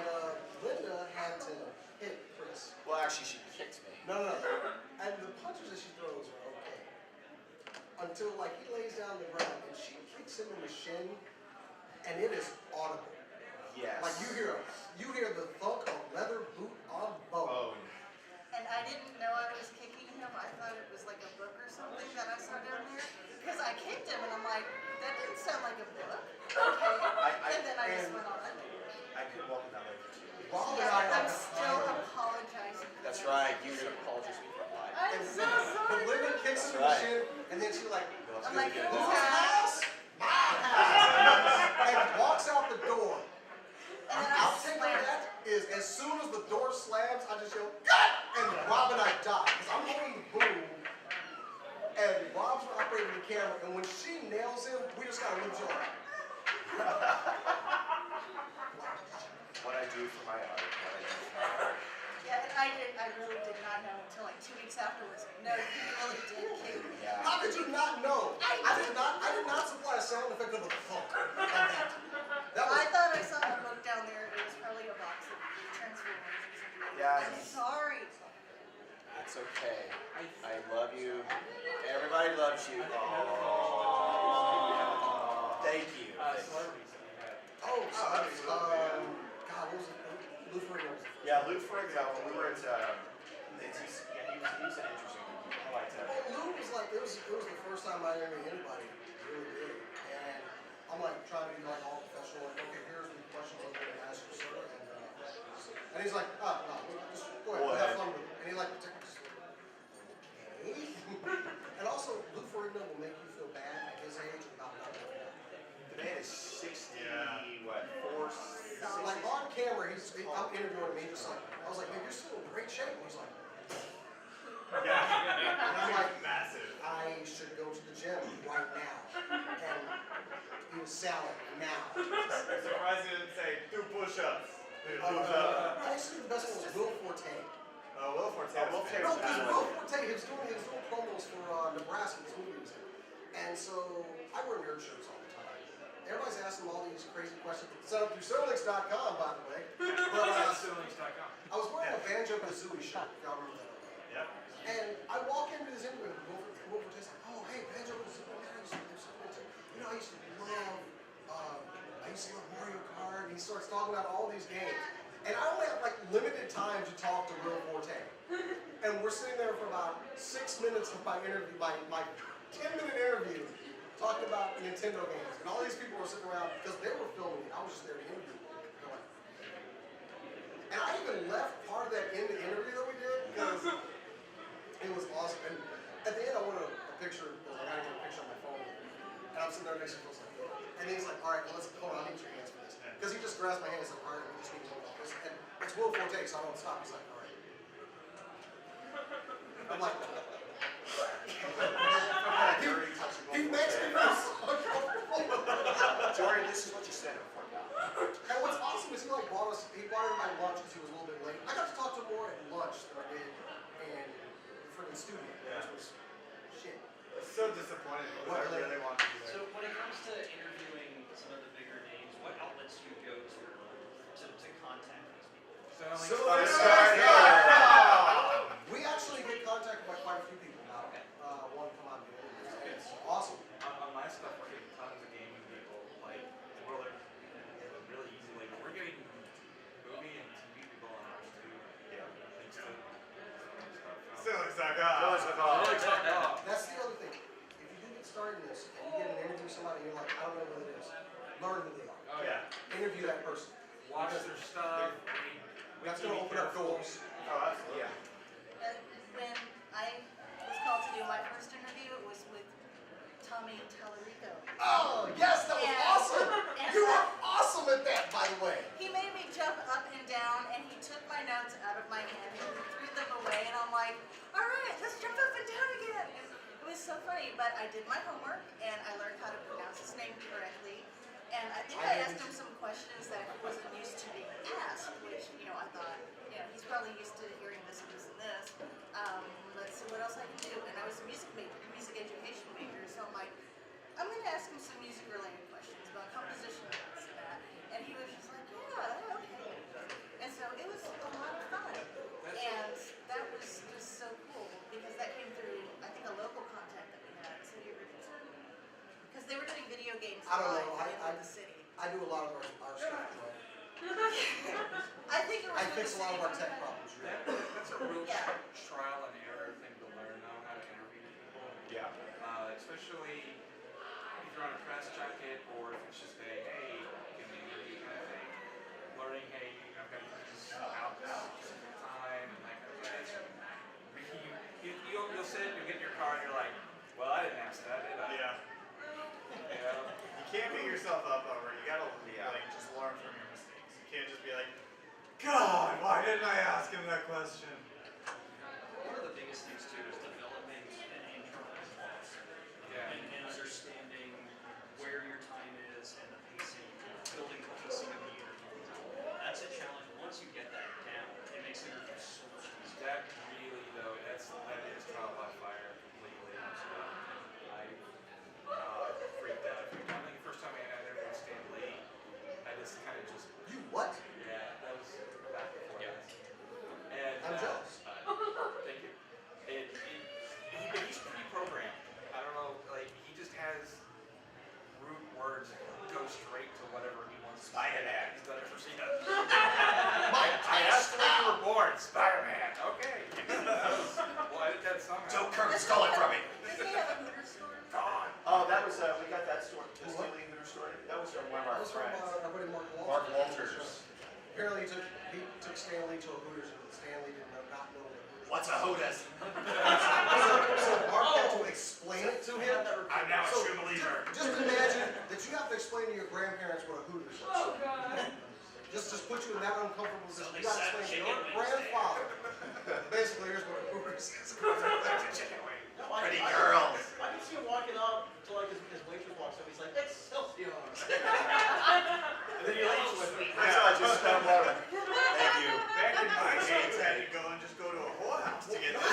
Linda had to hit Chris. Well, actually, she kicked me. No. And the punches that she throws are okay. Until like he lays down the ground and she kicks him in the shin, and it is audible. Yes. Like you hear the thunk of leather boot on bone. Oh, And I didn't know I was kicking him. I thought it was like a book or something that I saw down there. Because I kicked him and I'm like, that didn't sound like a book. Okay. And then I just went on. I could walk in that way for 2 weeks. Rob and Yeah, I I'm are still behind. apologizing. for That's that. right. You're going to apologize to me for lying. I'm so But sorry. Linda kicks him in the That's shin, and then she like, I'm like, Good. whose house? My house. And walks out the door. And then I Outtake of slammed. that is as soon as the door slams, I just yell, "God!" And Rob and I die. Because I'm holding boom. And Rob's operating the camera. And when she nails him, we just gotta look each other. What I do for my art. What I do for my art. Yeah, and I really did not know until like 2 weeks afterwards. No, you really did kick me. Yeah. How could you not know? I did not supply a sound effect of a thunk on that. That was I thought I saw a book down there. It was probably a box of Transformers or something. Yeah. I'm sorry. It's okay. I love you. Everybody loves you. Oh. Thank you. Celebrities that we had. God, what was it? Lou Ferrigno. Yeah, Luke, for example, we were at, he was an interesting one. I liked that. Well, Lou was like, it was the first time I interviewed anybody really big, and I'm like trying to be like all professional, like, okay, here's the questions I'm going to ask you, sir, and he's like, no, just go ahead, have fun with it, and he like, just, okay, and also Lou Ferrigno will make you feel bad at his age about not knowing that. The man is 60, Yeah. what, 4, So, like on camera, I'm interviewing him, I was like, man, you're still in great shape, and he's like, Yeah. and I'm like, Massive. I should go to the gym right now and eat a salad now. I'm surprised he didn't say do push-ups. Actually, the best one was Will Forte. Will Forte. Will Forte. No, because Will Forte, he was doing promos for Nebraska, this movie he was in. And so I wear nerd shirts all the time. Everybody's asking all these crazy questions. Set up through Cerlinks.com, by the way. But Ceilings.com. I was wearing a Banjo-Kazooie shirt, if y'all remember that. Yep. And I walk into this interview and Will Forte's like, oh, hey, Banjo-Kazooie, man, I used to love Mario Kart. And he starts talking about all these games. And I only have like limited time to talk to Will Forte. And we're sitting there for about 6 minutes of my interview, my 10-minute interview, talking about Nintendo games. And all these people were sitting around because they were filming it. I was just there to interview. And I even left part of that in the interview that we did because it was awesome. And at the end, I wanted a picture because I got to get a picture on my phone. And I'm sitting there next to him, and he's like, all right, well, hold on, I need your hands for this. Because he just grasped my hand and said, all right, we just need to hold on this. And it's Will Forte, so I don't stop. He's like, all right. I'm like, much than I did in the freaking studio, which was shit. I was so disappointed because I really wanted to do that. So when it comes to interviewing some of the bigger names, what outlets do you go to contact these people? So We actually get contacted by quite a few people now. Want to come on here. It's awesome. On my stuff, we're getting tons of gaming people. Like, well, they're really easy. Like, we're getting movie and TV people on ours too. Yeah. Thanks to stuff. That's the other thing. If you do get started in this, and you get an interview with somebody, and you're like, I don't know who it is. Learn who they are. Oh yeah. Interview that person. Watch their stuff. That's going to open up doors. Oh, absolutely. Yeah. When I was called to do my first interview, it was with Tommy Tallarico. Oh, yes, that was And- awesome. and You were awesome at that, by the way. He made me jump up and down, and he took my notes out of my hand and threw them away, and I'm like, all right, let's jump up and down again. And it was so funny, but I did my homework, and I learned how to pronounce his name correctly. And I think I asked him some questions that he wasn't used to being asked, which, I thought, he's probably used to hearing this and this and this. Let's see what else I can do. And I was a music education major, so I'm like, I'm going to ask him some music-related questions about composition and this and that. And he was just like, yeah, okay. And so it was a lot of fun. And that was just so cool because that came through, I think, a local contact that we had, City of Richardson. Because they were doing video games I don't know. live in the city. I do a lot of our stuff. I think it was I with fix a the lot of city our tech contact. problems. That's a real Yeah. trial and error thing to learn though, how to interview people. Yeah. Especially if you're on a press jacket or if it's just a, hey, give me an interview kind of thing. Learning, hey, I've got to put this out this specific time and that kind of thing. You'll sit, you'll get in your car and you're like, well, I didn't ask that, did I? Yeah. You can't beat yourself up over it. You gotta just learn from your mistakes. You can't just be like, God, why didn't I ask him that question? One of the biggest things too is developing an internal clock and understanding where your time is and the pacing, building the pacing of the interview. That's a challenge. Once you get that down, it makes the interview so much easier. That really though, that is trial by fire completely. I freaked out. I think the first time I had interviewed Stan Lee, I just kind of just You what? yeah, that was back before that. And I'm jealous. thank you. He's pre-programmed. I don't know, like he just has root words that go straight to whatever he wants. Spider-Man. He's done it for Cena. I asked when you were born, Spider-Man. Okay. Well, I did that song. Joe Kirby stole it from me. Didn't he have a Hooters store? Gone. Oh, that was, we got that story, the Stanley Hooter story. That was from one of That our was from friends. our buddy Mark Walters. Mark Walters. Apparently he took Stanley to a Hooters and Stanley did not know what a Hooters What's a Hooters? So Mark had to explain it to him. I'm now a So, true believer. Just imagine that you have to explain to your grandparents what a Hooters is. Oh god. Just put you in that uncomfortable position. So they You gotta serve explain to chicken your wings grandfather. Basically, here's what a Hooters is. Chicken wing. No, Pretty I girls. I can see him walking up to like his waitress walks up. He's like, Excelsior. And then you leave with me. That's all, just spell water. Thank you. Back in my days, I had to go and just go to a whorehouse to get this.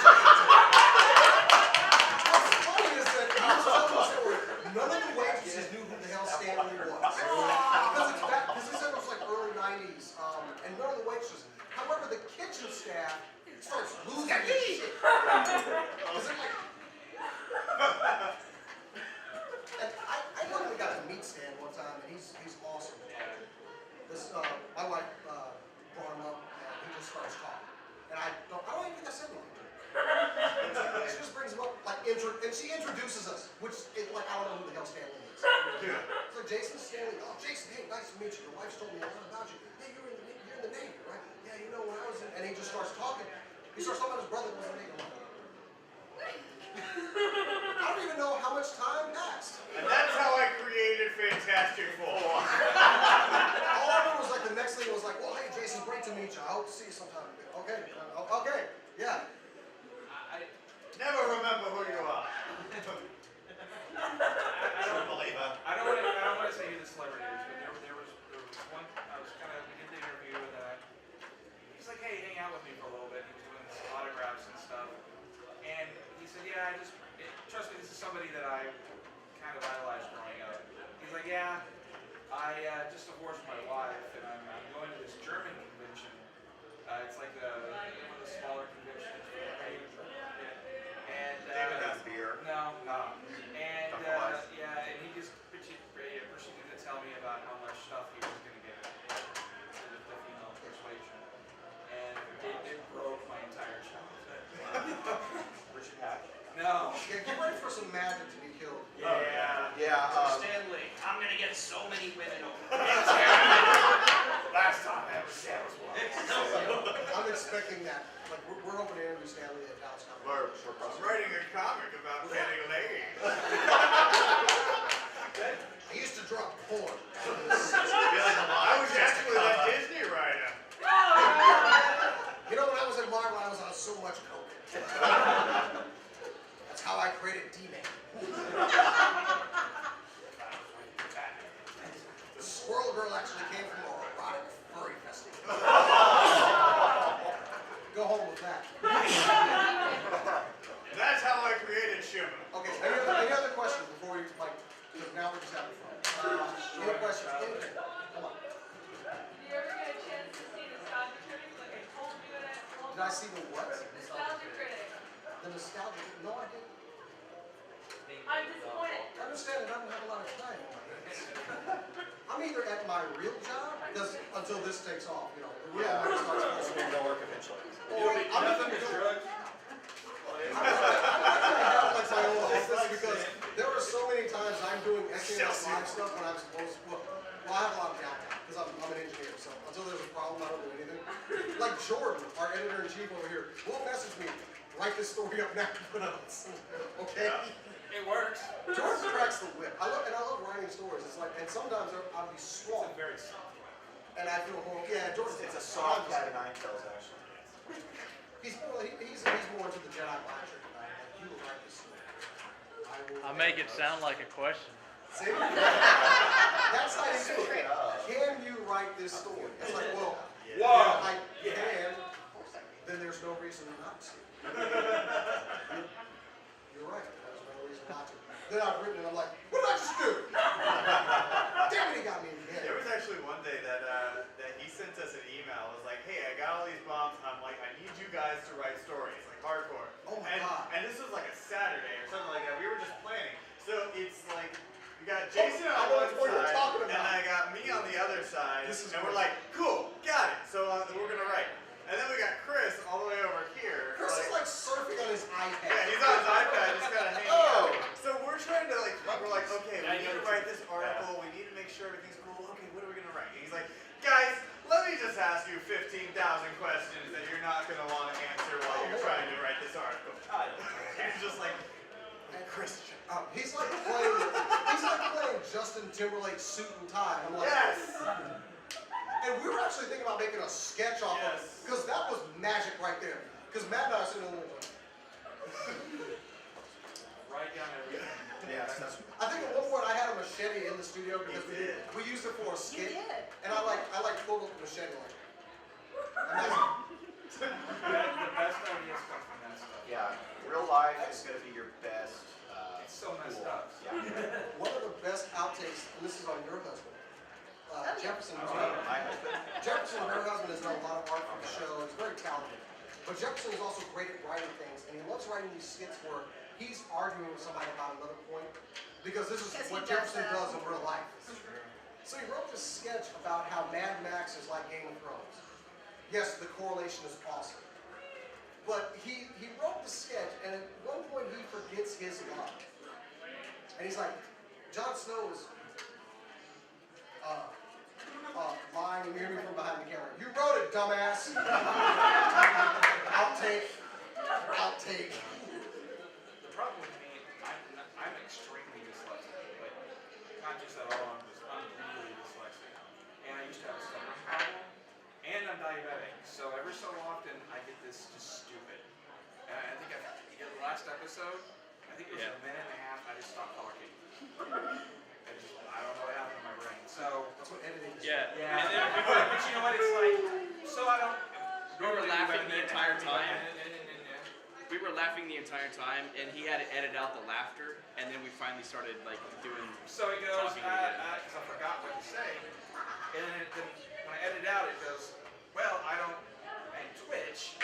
What's funny is that I was telling the story, none of the waitresses knew who the hell Stanley was. Because he said it was like early 90s, and none of the waitresses. However, the kitchen staff starts losing their shit. 'Cause they're like, and I luckily got to meet Stan one time, and he's awesome. This my wife brought him up, and he just starts talking, and I don't even think I said anything to him. She just brings him up, and she introduces us, which is like I don't know who the hell Stanley is. Yeah. It's like Jason Stanley. Oh, Jason, hey, nice to meet you. Your wife's told me a lot about you. Hey, you're in the Navy, right? Yeah, you know when I was in, and he just starts talking. He starts talking about his brother was in the Navy. I don't even know how much time passed. And that's how I created Fantastic Four. All I remember was like the next thing was like, well, hey, Jason, great to meet you. I hope to see you sometime. Okay, okay, yeah. I Never remember who you are. True believer. I don't want to say who the celebrity is, but there was one. I was kind of in the interview, and he's like, "Hey, hang out with me for a little bit." He was doing this trust me, this is somebody that I kind of idolized growing up. He's like, yeah, I just divorced my wife, and I'm going to this German convention. It's like one of the smaller conventions for the pain. And David has beer. no. And Compromise. and he just proceeded to tell me about how much stuff he was going to get with the female persuasion, and it broke my entire childhood. Richard Hatch. No. Yeah, get ready for some magic to be killed. Yeah. Yeah. Stanley, I'm gonna get so many women over. Last time I ever said was one. I'm expecting that. Like, we're hoping to interview Stanley at Dallas Comic. I'm writing a comic about getting laid. I used to draw porn. I was actually a Disney writer. You know, when I was in Marvel, I was on so much coke. That's how I created D-Man. The Squirrel Girl actually came from a erotic furry festival. Go home with that. That's how I created Shimmer. Okay, any other questions before we, like, because now we're just having fun. Any questions? Anything? Come on. Did you ever get a chance to see Nostalgia Critic like I told you at Did I see the what? Nostalgia Critic. The nostalgia? No, I didn't. I'm disappointed. I understand that I don't have a lot of time. I'm either at my real job, because until this takes off, you know, the real Yeah. work starts This will go work eventually. or I'm Nothing even is doing drugs. I have like my own office because there are so many times I'm doing SCNS live stuff when I'm supposed to. Well, I have a lot of downtime because I'm an engineer, so until there's a problem, I don't do anything. Like Jordan, our editor-in-chief over here, will message me, write this story up now, put up. Okay? It works. Jordan cracks the whip. I love writing stories. It's like, and sometimes I'll be It's swamped, a very soft. and I feel horrible. Yeah, Jordan's It's a soft cat of nine tails, actually. He's more into the Jedi mind trick than I am. Like, you will write this story. I make it sound like a question. See? That's how you do it. Can you write this story? It's like, well, Whoa. I can. Then there's no reason not to. You're right. There's no reason not to. Then I've written it. I'm like, what did I just do? Damn it, he got me again. There was actually one day that he sent us an email. It was like, hey, I got all these bombs. I'm like, I need you guys to write stories, like hardcore. Oh my God. And this was like a Saturday or something like that. We were just planning. So it's like, we got Jason I on know one what you're side, talking and about. I got me on the other side. This is and we're great. like, cool, got it. So we're gonna write. And then we got Chris all the way over here. Chris is like surfing on his iPad. Yeah, he's on his iPad, just kind of hanging Oh. out. So we're trying to we're like, okay, we need to write this article. We need to make sure everything's cool. Okay, what are we gonna write? And he's like, guys, let me just ask you 15,000 questions that you're not gonna want to answer while you're trying to write this article. He's just like, Christian. He's like playing Justin Timberlake suit and tie. I'm like, Yes. And we were actually thinking about making a sketch off of it, Yes. because that was magic right there. Because Matt and I are sitting there like, Write down everything. Yes, that's I think at one point I had a machete in the studio because You did. we used it for a skit. You did. And I pulled up the machete like. The best ideas come from that stuff. yeah. Real life is going to be your best. It's so messed tool. up. Yeah. One of the best outtakes, and this is on your husband. Jefferson was My husband. Jefferson, her husband, has done a lot of art for the show. He's very talented. But Jefferson is also great at writing things, and he loves writing these skits where he's arguing with somebody about another point, because this is Because he what does Jefferson that. does in real life. So he wrote this sketch about how Mad Max is like Game of Thrones. Yes, the correlation is awesome. But he wrote the sketch, and at one point he forgets his line. And he's like, Jon Snow is lying, and you hear me from behind the camera. You wrote it, dumbass. Outtake. The problem with me, I'm extremely dyslexic, but not just at all, I'm really dyslexic. And I used to have a stuttering problem, and I'm diabetic, so every so often I get this just stupid. And I think the last episode, I think it was a minute and a half, I just stopped talking. I don't know what happened in my brain. So, That's what editing is. Yeah. but you know what, it's like, so I don't. You were laughing the entire time. we were laughing the entire time, and he had to edit out the laughter, and then we finally started like doing. So he goes, talking because I forgot what to say, and then when I edit it out, it goes, well, I don't, and Twitch.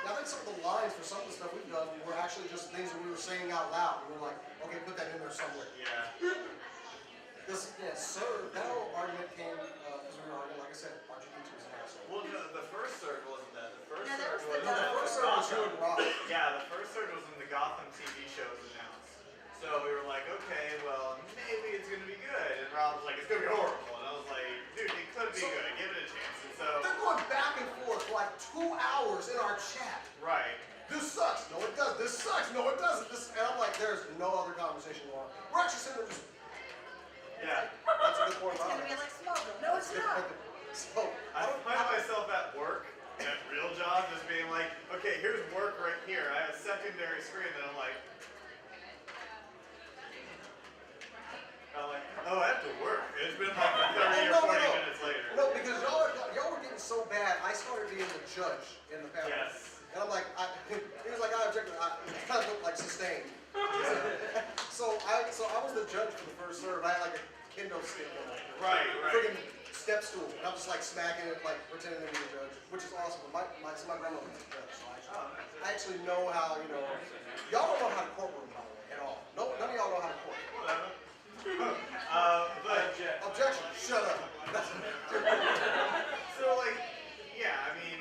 I think some of the lines for some of the stuff we've done were actually just things that we were saying out loud. We were like, okay, put that in there somewhere. Yeah. Sir, that whole argument came because we were arguing, like I said, R2D2 is an asshole. Well, no, the first surge wasn't that. The first No, that surge was the was No, the first surge was you and Rob. Yeah, the first surge was when the Gotham TV show was announced. So we were like, okay, well, maybe it's gonna be good. And Rob was like, it's gonna be horrible. And I was like, dude, it could be good. Give it a chance. And so They're going back and forth for like 2 hours in our chat. right. This sucks. No, it does. This sucks. No, it doesn't. And I'm like, there's no other conversation going on. We're actually sitting there just. Yeah. That's a good point It's about gonna be it. like Smallville. No, it's not. So, I find myself at work, at real job, just being like, okay, here's work right here. I have a secondary screen that I'm like, oh, I have to work. It's been like 30 or 40 minutes later. No, because y'all were getting so bad, I started being the judge in the panel. Yes. And I'm like, he was like, I object. It kind of looked like sustained. So I was the judge for the first serve. I had like a kendo stick on it. Right. Friggin' step stool. And I'm just like smacking it, like pretending to be the judge, which is awesome. But my grandma was the judge, so I actually know how, y'all don't know how to courtroom, by the way, at all. No, none of y'all know how to court. But Objection. Shut up. so like, yeah, I mean,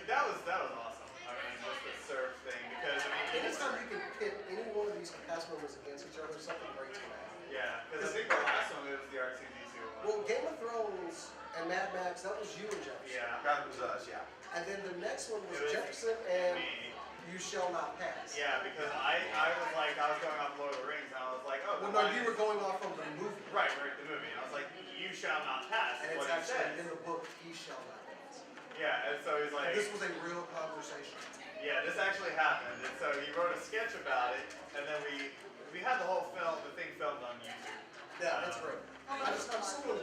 that was awesome. I mean, just the surf thing because I mean, Anytime you can pit any one of these cast members against each other, something great's gonna happen. yeah, because I think the last one was the R2D2 one. Well, Game of Thrones and Mad Max, that was you and Jefferson. Yeah. That was us, yeah. And then the next one was It was Jefferson and Me. You Shall Not Pass. Yeah, because I was going off Lord of the Rings and I was like, oh. Well, no, you were going off from the movie. Right, the movie. And I was like, you shall not pass. And is it's what he actually says. in the book, He Shall Not Pass. Yeah, and so he's And like, this was a real conversation. yeah, this actually happened. And so he wrote a sketch about it, and then we had the whole the thing filmed on YouTube. Yeah, that's great. I'm still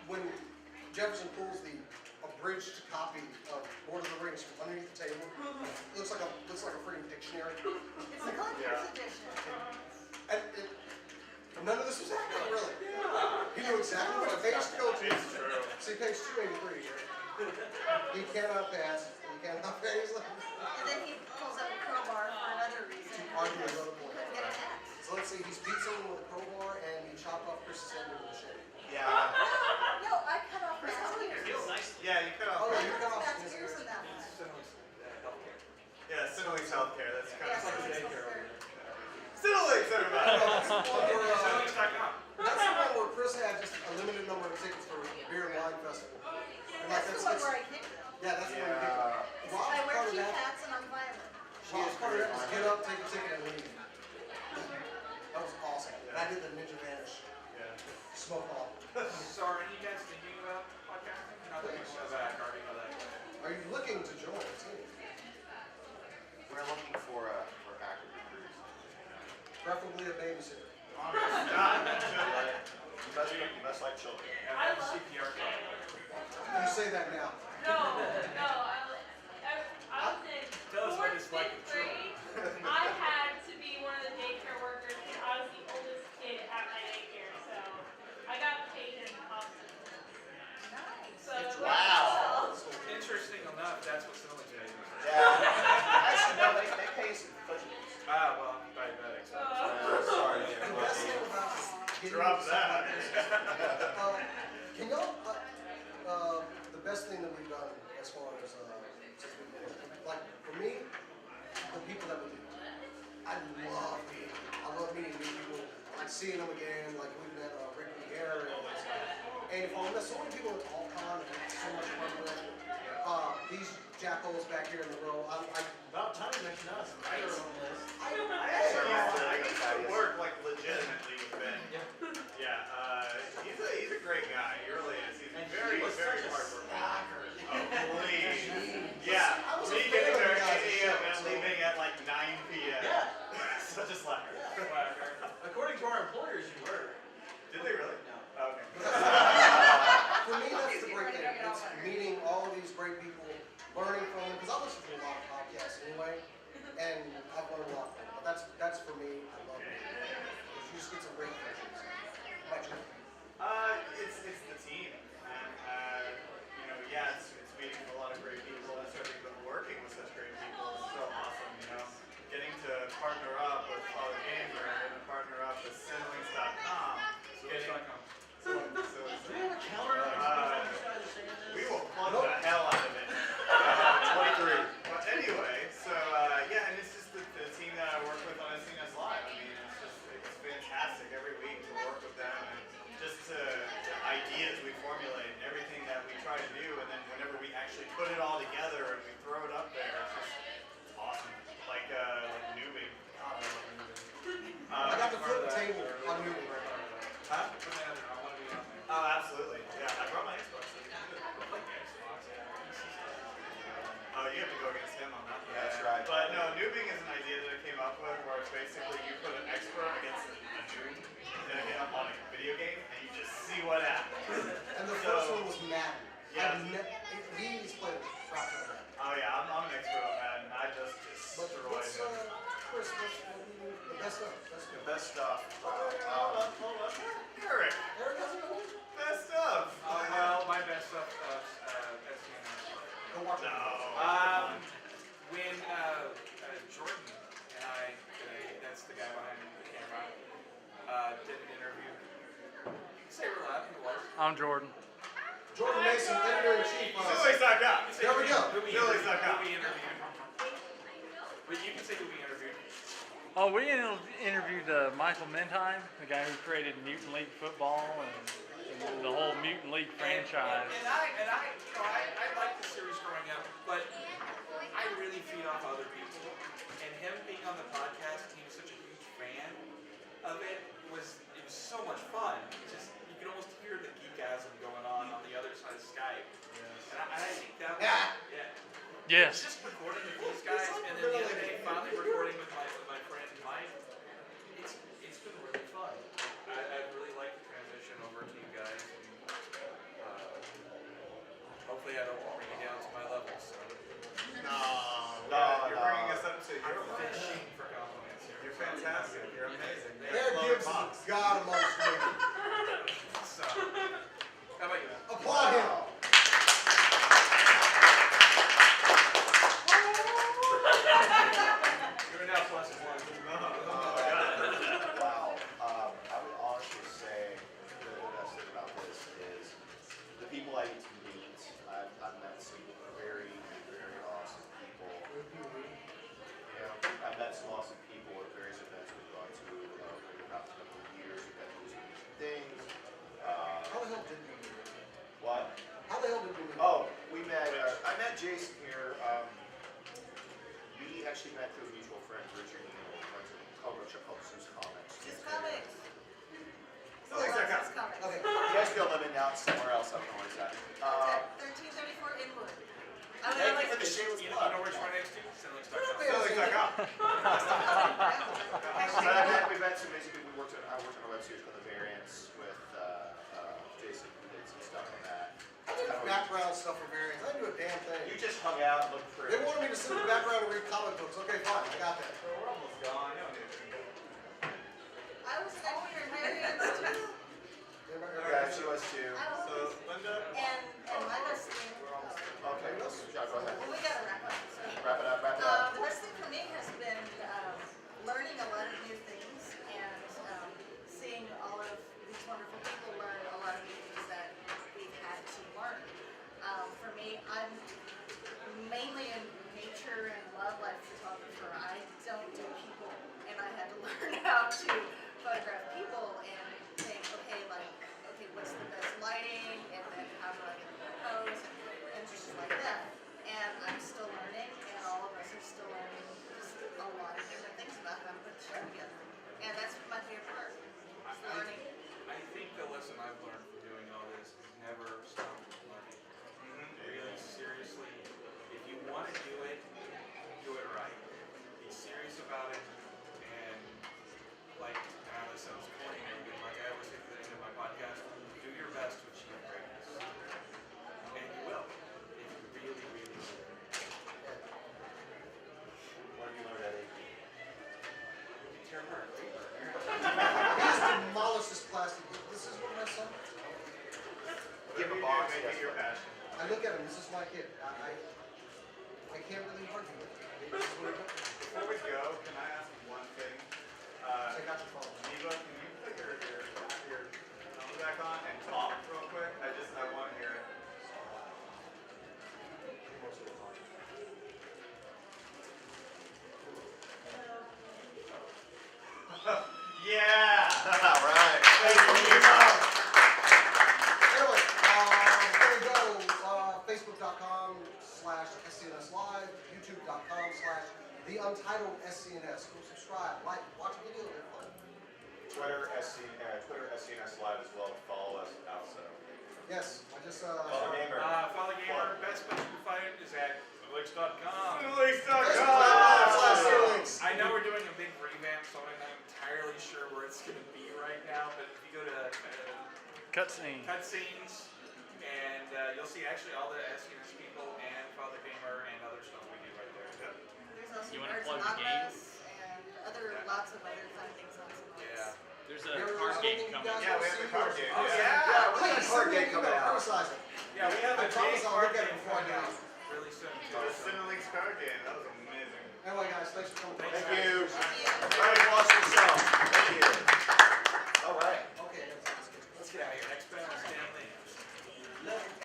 when Jefferson pulls the abridged copy of Lord of the Rings from underneath the table. Looks like a freaking dictionary. It's the collector's edition. And none of this was accurate, really. He knew exactly what page to go to. It's true. See, page 283 here. He cannot pass. He cannot pass. And then he pulls up a crowbar for another reason. Argue another point. Couldn't get an axe. So let's see, he's beat someone with a crowbar and he chopped off Chris's head with a machete. Yeah. No, I cut off his ears. Feels nice. Yeah, you cut Oh, off. yeah, you cut off That's his ears ears. in that one. Yeah, Cinelinx Healthcare. That's kind Yes, of it's funny. so Cinelinx, everybody. That's the one where, Cinelinx.com. that's the one where Chris had just a limited number of tickets for beer and wine festival. And That's the one where I kicked him. yeah, that's the one you picked. Rob's I wear part of cute that. hats and I'm violent. Rob's part of that was get up, take a ticket, and leave. That was awesome. And I did the Ninja Vanish. Yeah. Smoke off. So are you guys thinking about podcasting? Not that you know that, I already know that. Are you looking to join the team? We're looking for active recruits. Preferably a babysitter. You must like children. And I then love CPR club. You say that now. No, I was in Tell us what fourth, it's like fifth with children. grade. I had to be one of the daycare workers because I was the oldest kid at my daycare, so I got paid in hospital. Nice. So Wow. Interesting enough, that's what Cinelinx is. Yeah. Actually, no, they pay us in fudges. Ah, well, diabetics. Sorry. The best thing about getting Drop something that. like this, can y'all, the best thing that we've done as far as, since we've been, like, for me, the people that we meet, I love meeting new people, like seeing them again, like we met Rick Pierre and if I met so many people at all time, and it's so much fun with these jackals back here in the row, About time you mentioned us. I were on this. I used to work like legitimately with Ben. Yeah, he's a great guy. He really is. He's And very, he was very such a hard working. slacker. Oh, please. Yeah, I was a me fan getting of there the at guy's 8 a.m. show, and so- leaving at like 9 p.m. Yeah. Such a slacker. According to our employers, you were. Did they really? No. Okay. for me, that's the great thing. It's meeting all of these great people, learning try to do, and then whenever we actually put it all together and we throw it up there, it's awesome. Like noobing. God, I love noobing. I got the flip table on New Huh? Put that on there. I want to be on there. Oh, absolutely. Yeah, I brought my Xbox. So you can do it. Xbox, yeah. Oh, you have to go against him on that. Yeah, that's right. But no, noobing is an idea that I came up with where it's basically you put an expert against a noob on a video game and you just see what happens. And the first one was Madden. Yeah. He's played crap out of that. Oh yeah, I'm an expert on that and I just But destroyed what's, him. Chris, the best stuff? The best stuff. Hold up. Eric, Eric hasn't done it? best stuff. Well, my best stuff SCNS. Go watch it. No. When Jordan and I, that's the guy behind the camera, did an interview. You can say it real loud if you want. I'm Jordan. Jordan Mason, editor-in-chief. Phillies.com. There we go. Who we Phillies.com. interviewed. Well, you can say who we interviewed. Oh, we interviewed Michael Mentheim, the guy who created Mutant League Football and the whole Mutant League franchise. And I liked the series growing up, but I really feed off other people. And him being on the podcast, he was such a huge fan of it. It was so much fun. Just you could almost hear the geekasm going on the other side of Skype. Yes. And I think that was, yeah. Yes. Just recording with these guys, and then the other day finally recording with my friend Mike. It's been really fun. I really like the transition over to you guys. And, hopefully I don't bring you down to my level. So. You're bringing us up to your level. Fishing for compliments here. You're fantastic. You're amazing. Eric Gibbs is God amongst men. So, how about you? Applaud him. You're now plus one. Wow. I would honestly say the best thing about this is the people I get to meet. I've met some very, very awesome people. Yeah, I've met some awesome people at various events we've gone to over the past couple of years. We've had those things. How the hell did we do it? What? How the hell did we do it? Oh, we met. I met Jason here. We actually met through a mutual friend, Richard Neal, runs a publisher called Zeus Comics. Just comics. Phillies.com. Okay. You guys feel them now somewhere else up north. 1334 Inwood. Thank you for the shameless You plug. know where it's right next to? Sendlinks.com. Phillies.com. But we've had some basically. I worked on a web series called The Variants with Jason, who did some stuff on that. I did background stuff for variants. I didn't do a damn thing. You just hung out and looked pretty. They wanted me to sit in the background and read comic books. Okay, fine. I got that. We're almost gone. You don't need to. I was an editor in variants too. Yeah, she was too. So, Linda? And my best thing, Okay, go ahead. well, we gotta wrap up. So. Wrap it up. The best thing for me has been learning a lot of new things and seeing all of these wonderful people learn a lot of new things that we've had to learn. For me, I'm mainly a nature and wildlife photographer. I don't do people, and I had to learn how to photograph people and think, okay, what's the best lighting, and then how do I get the pose, and just like that. And I'm still learning, and all of us are still learning just a lot of different things about how to put the show together. And that's my favorite part, is learning. I think the lesson I've learned from doing all this is never stop learning. Really, seriously, if you want to do it right. Be serious about it, and like, I know this sounds corny, maybe, like I always say at the end of my podcast, do your best to achieve greatness. And you will, if you really, really will. What have you learned, Eddie? You can tear apart paper. He just demolished this plastic. This is what my son. Give a Whatever box. you do, make it your passion. I look at him. This is my kid. I can't really argue with him. This is what he does. Before we go, can I ask one thing? I got your phone. Eva, can you put your phone back on and talk real quick? I want to hear it. Yeah! All right. Thank you, Eva. Anyway, before we go, Twitter, SCNS Live as well to follow us also. Yes, I just Father Gamer. Father Gamer, best place you can find it is at Links.com. I know we're doing a big revamp, so I'm not entirely sure where it's going to be right now, but if you go to cutscenes, and you'll see actually all the SCNS people and Father Gamer and other stuff we do right there. There's also You wanna Nerds plug the game? Anonymous and lots of other fun things on SCNS. Yeah. There's Yeah, a card game coming. Yeah, we have the card game. Oh, Yeah. yeah. We got a card game coming out. Criticize it. Yeah, we have I a promise big I'll card look at it game before I coming go. out really soon. The Cinelinx card game. That was amazing. Anyway, guys, thanks for coming. Thanks, Thank you. Thank you. All right, watch yourself. Thank you.